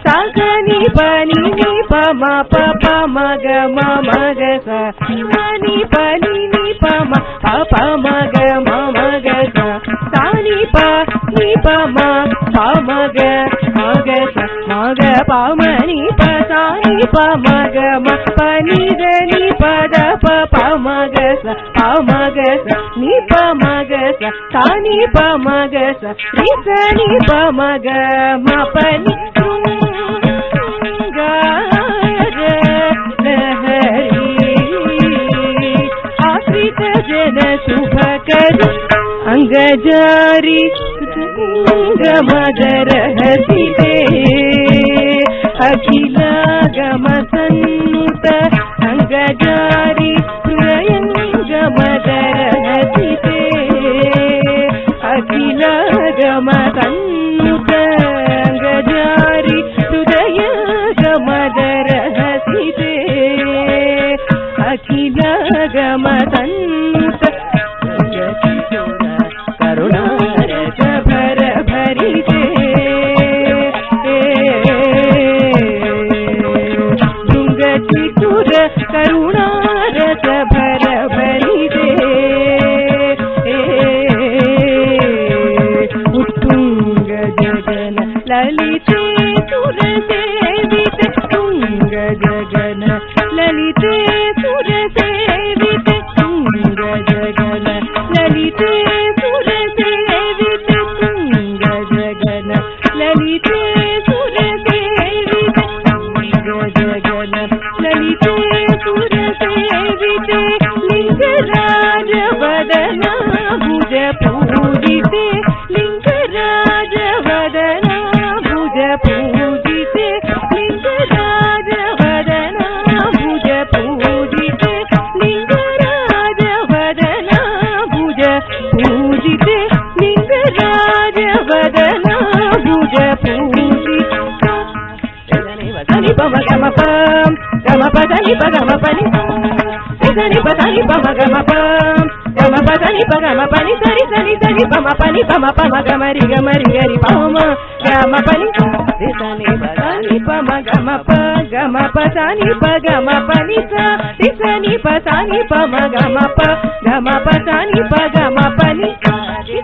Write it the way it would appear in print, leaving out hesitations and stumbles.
ni pa ni pa ma pa pa ma ga sa ni pa ma pa ma ga sa ni pa ma pa ma ga sa ma ga pa ma ni pa sa ni pa ma ga ma pa ni pa da pa ma ga sa ni pa ma ga sa ni pa ma ga sa ni pa ma ga ma pa ni अंगजारी गमदर हसिते अखिल गमसन्नुत अंगजारी गमदर हसिते अखिल गमसन्नुत अंगजारी हृदय गमदर हसिते अखिल गमसन्नुत करुणारस भर भरिते भृंगचितुर करुणारस भर भरिते उत्तुंग जगन ललिते सुर सेवित तुंग जगन ललिते सुर सेवित तुंग जगन ललिते लिंगराज वदना भुज पूजिते लिंगराज वदना भुज पूजिते लिंगराज वदना भुज पूजिते लिंगराज वदना भुज पूजिते लिंगराज वदना भुज पूजिते దని పమ గమ పం గమ పదని పగమ పని దని పదని పమ గమ పం గమ పదని పగమ పని సరి సరి సరి పమ పని పమ పమ గమరి గమరి గరి పమ గమ పని దని పదని పమ గమ ప గమ పదని పగమ పని స దని పదని పమ గమ ప గమ పదని పగ